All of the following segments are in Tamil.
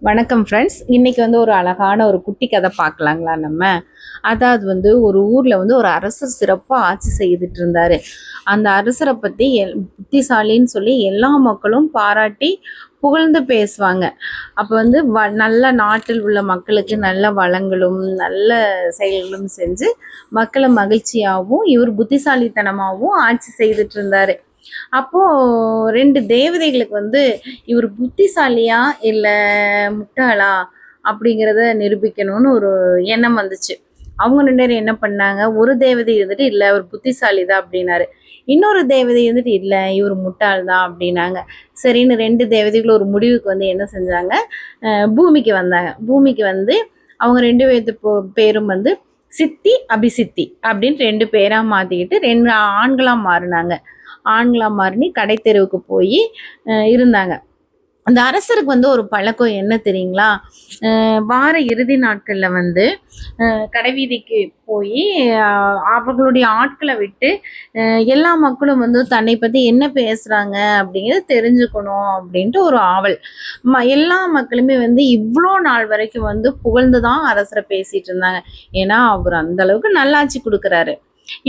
வணக்கம் ஃப்ரெண்ட்ஸ். இன்னைக்கு ஒரு அழகான ஒரு குட்டி கதை பார்க்கலாங்களா நம்ம. அதாவது ஒரு ஊரில் ஒரு அரசர் சிறப்பாக ஆட்சி செய்துட்டு இருந்தார். அந்த அரசரை பற்றி புத்திசாலின்னு சொல்லி எல்லா மக்களும் பாராட்டி புகழ்ந்து பேசுவாங்க. அப்போ நல்ல நாட்டில் உள்ள மக்களுக்கு நல்ல வளங்களும் நல்ல செயல்களும் செஞ்சு மக்களை மகிழ்ச்சியாகவும் இவர் புத்திசாலித்தனமாகவும் ஆட்சி செய்துட்டு இருந்தார். அப்போ 2 தேவதைகளுக்கு இவர் புத்திசாலியா இல்ல முட்டாளா அப்படிங்கிறத நிரூபிக்கணும்னு ஒரு எண்ணம் வந்துச்சு. அவங்க 2 பேரும் என்ன பண்ணாங்க, ஒரு தேவதை இல்ல அவர் புத்திசாலி தான் அப்படின்னாரு. இன்னொரு தேவதை இல்ல இவர் முட்டாள் தான் அப்படின்னாங்க. சரின்னு 2 தேவதைகள் ஒரு முடிவுக்கு என்ன செஞ்சாங்க, பூமிக்கு வந்தாங்க. பூமிக்கு அவங்க 2 பேரும் சித்தி அபிசித்தி அப்படின்னு 2 பேரா மாத்திக்கிட்டு 2 ஆண்களா மாறினாங்க. ஆண்களா மாறி கடை தெருவுக்கு போய் இருந்தாங்க. அந்த அரசருக்கு ஒரு பழக்கம் என்ன தெரியுங்களா, வார இறுதி நாட்கள்ல கடைவீதிக்கு போய் அவர்களுடைய ஆட்களை விட்டு எல்லா மக்களும் தன்னை பத்தி என்ன பேசுறாங்க அப்படிங்கிறது தெரிஞ்சுக்கணும் அப்படின்ட்டு ஒரு ஆவல். எல்லா மக்களுமே இவ்வளோ நாள் வரைக்கும் புகழ்ந்துதான் அரசரை பேசிட்டு இருந்தாங்க. ஏன்னா அவர் அந்த அளவுக்கு நல்லாட்சி கொடுக்குறாரு.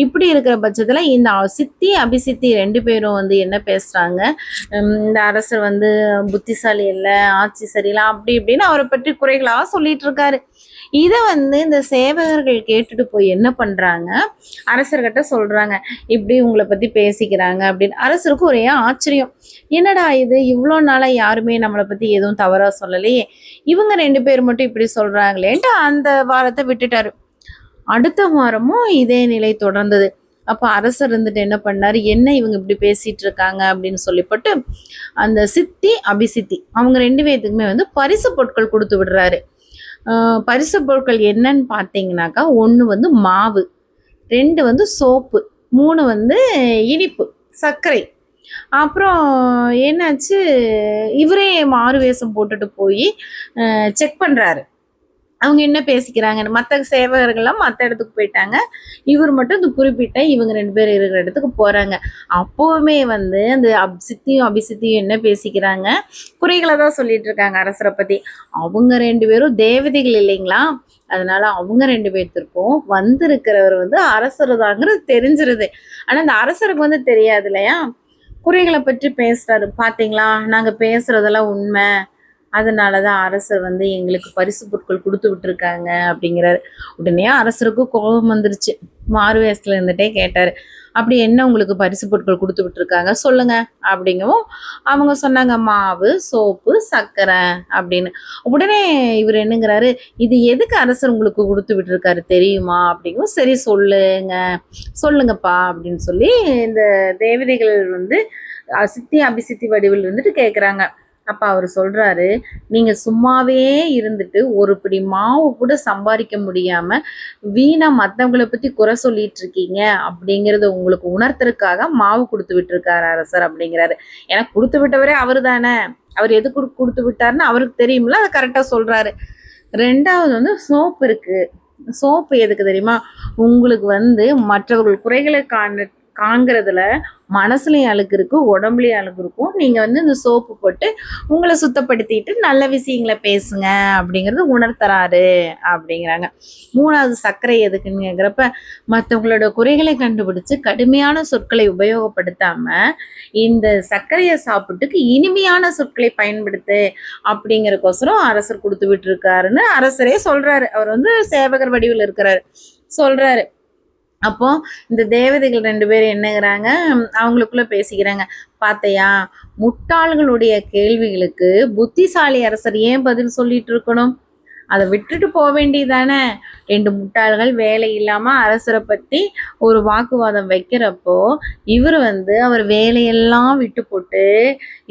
இப்படி இருக்கிற பட்சத்துல இந்த சித்தி அபிசித்தி 2 பேரும் என்ன பேசுறாங்க, இந்த அரசர் புத்திசாலி இல்லை, ஆட்சி சரியில்லை, அப்படி இப்படின்னு அவரை பற்றி குறைகளா சொல்லிட்டு இருக்காரு. இதை இந்த சேவகர்கள் கேட்டுட்டு போய் என்ன பண்றாங்க, அரசர்கிட்ட சொல்றாங்க, இப்படி உங்களை பத்தி பேசிக்கிறாங்க அப்படின்னு. அரசருக்கு ஒரே ஆச்சரியம், என்னடா இது, இவ்வளோ நாளா யாருமே நம்மளை பத்தி எதுவும் தவறா சொல்லலையே, இவங்க 2 பேர் மட்டும் இப்படி சொல்றாங்களேன்ட்டு அந்த வாரத்தை விட்டுட்டாரு. அடுத்த வாரமும் இதே நிலை தொடர்ந்தது. அப்ப அரசர் என்ன பண்ணாரு, என்ன இவங்க இப்படி பேசிட்டு இருக்காங்க அப்படின்னு சொல்லிப்பட்டு அந்த சித்தி அபிசித்தி அவங்க 2 பேத்துக்குமே பரிசு பொருட்கள் கொடுத்து விடுறாரு. பரிசு பொருட்கள் என்னன்னு பார்த்தீங்கன்னாக்கா, 1 மாவு, 2 சோப்பு, 3 இனிப்பு சர்க்கரை. அப்புறம் என்னாச்சு, இவரே மாறு வேஷம் போட்டுட்டு போய் செக் பண்றாரு அவங்க என்ன பேசிக்கிறாங்கன்னு. மற்ற சேவகர்கள்லாம் மற்ற இடத்துக்கு போயிட்டாங்க. இவர் மட்டும் இந்த குறிப்பிட்ட இவங்க 2 பேர் இருக்கிற இடத்துக்கு போறாங்க. அப்போவுமே அந்த சித்தியும் அபிசித்தியும் என்ன பேசிக்கிறாங்க, குறைகளை தான் சொல்லிட்டு இருக்காங்க அரசரை பத்தி. அவங்க 2 பேரும் தேவதைகள் இல்லைங்களா, அதனால அவங்க 2 பேர்த்திற்கும் வந்திருக்கிறவர் அரசர் தாங்கிறது தெரிஞ்சிருது. ஆனா அந்த அரசருக்கு தெரியாது இல்லையா, குறைகளை பற்றி பேசுறாரு. பாத்தீங்களா, நாங்க பேசுறதெல்லாம் உண்மை, அதனாலதான் அரசர் எங்களுக்கு பரிசு பொருட்கள் கொடுத்து விட்டுருக்காங்க அப்படிங்கிறாரு. உடனே அரசருக்கு கோபம் வந்துருச்சு. மாறு வேஷத்துல இருந்துட்டே கேட்டாரு, அப்படி என்ன உங்களுக்கு பரிசு பொருட்கள் கொடுத்து விட்டுருக்காங்க சொல்லுங்க அப்படிங்கவும் அவங்க சொன்னாங்க, மாவு, சோப்பு, சர்க்கரை அப்படின்னு. உடனே இவர் என்னங்கிறாரு, இது எதுக்கு அரசர் உங்களுக்கு கொடுத்து விட்டுருக்காரு தெரியுமா அப்படிங்கவும், சரி சொல்லுங்கப்பா அப்படின்னு சொல்லி இந்த தேவதைகள் சித்தி அபிசித்தி வடிவில் கேட்குறாங்க. அப்ப அவர் சொல்றாரு, நீங்க சும்மாவே இருந்துட்டு ஒரு பிடி மாவு கூட சம்பாதிக்க முடியாம வீணா மத்தவங்களை பத்தி குறை சொல்லிட்டு இருக்கீங்க அப்படிங்கறத உங்களுக்கு உணர்த்துறதுக்காக மாவு கொடுத்து விட்டுருக்காரு அரசர் அப்படிங்கிறாரு. ஏன்னா கொடுத்து விட்டவரே அவரு தானே, அவர் எது கொடுத்து விட்டாருன்னு அவருக்கு தெரியும்ல, அதை கரெக்டா சொல்றாரு. 2வது சோப்பு இருக்கு. சோப்பு எதுக்கு தெரியுமா, உங்களுக்கு மற்றவர்கள் குறைகளை காண்கிறதுல மனசுலயும் அழுக்கு இருக்கு, உடம்புலயும் அழுக்கு இருக்கும். நீங்க இந்த சோப்பு போட்டு உங்களை சுத்தப்படுத்திட்டு நல்ல விஷயங்களை பேசுங்க அப்படிங்கறது உணர்த்துறாரு அப்படிங்கிறாங்க. 3வது சர்க்கரை எதுக்குன்னு கேட்குறப்ப, மற்றவங்களோட குறைகளை கண்டுபிடிச்சு கடுமையான சொற்களை உபயோகப்படுத்தாம இந்த சர்க்கரையை சாப்பிட்டுக்கு இனிமையான சொற்களை பயன்படுத்து அப்படிங்கிறக்கோசரம் அரசர் கொடுத்து விட்டு இருக்காருன்னு அரசரே சொல்றாரு. அவர் சேவகர் வடிவில் இருக்கிறாரு, சொல்றாரு. அப்போ இந்த தேவதைகள் 2 பேரும் என்னங்கிறாங்க, அவங்களுக்குள்ள பேசிக்கிறாங்க, பாத்தையா, முட்டாள்களுடைய கேள்விகளுக்கு புத்திசாலி அரசர் ஏன் பதில் சொல்லிட்டு இருக்கணும், அதை விட்டுட்டு போக வேண்டியதானே. 2 முட்டாள்கள் வேலை இல்லாம அரசரை பத்தி ஒரு வாக்குவாதம் வைக்கிறப்போ இவர் அவர் வேலையெல்லாம் விட்டு போட்டு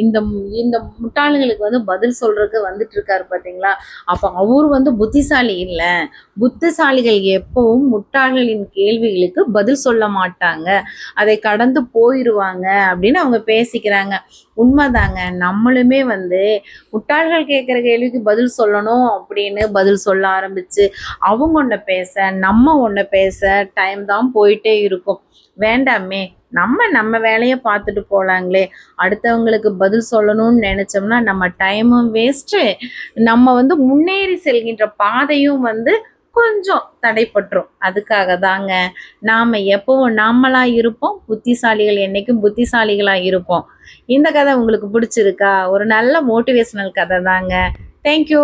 இந்த இந்த முட்டாள்களுக்கு பதில் சொல்றதுக்கு வந்துட்டு இருக்காரு பாத்தீங்களா. அப்ப அவரு புத்திசாலி இல்லை, புத்திசாலிகள் எப்பவும் முட்டாள்களின் கேள்விகளுக்கு பதில் சொல்ல மாட்டாங்க, அதை கடந்து போயிடுவாங்க அப்படின்னு அவங்க பேசிக்கிறாங்க. உண்மைதாங்க, நம்மளுமே முட்டாள்கள் கேட்குற கேள்விக்கு பதில் சொல்லணும் அப்படின்னு பதில் சொல்ல ஆரம்பிச்சு அவங்க ஒன்று பேச நம்ம ஒன்று பேச டைம் தான் போயிட்டே இருக்கும். வேண்டாமே, நம்ம வேலையை பார்த்துட்டு போகலாங்களே. அடுத்தவங்களுக்கு பதில் சொல்லணும்னு நினச்சோம்னா நம்ம டைமும் வேஸ்ட்டு, நம்ம முன்னேறி செல்கின்ற பாதையும் கொஞ்சம் தடைப்பட்டுரும். அதுக்காக தாங்க நாம் எப்பவும் நாமளாக இருப்போம், புத்திசாலிகள் என்றைக்கும் புத்திசாலிகளாக இருப்போம். இந்த கதை உங்களுக்கு பிடிச்சிருக்கா? ஒரு நல்ல மோட்டிவேஷனல் கதை தாங்க. தேங்க்யூ.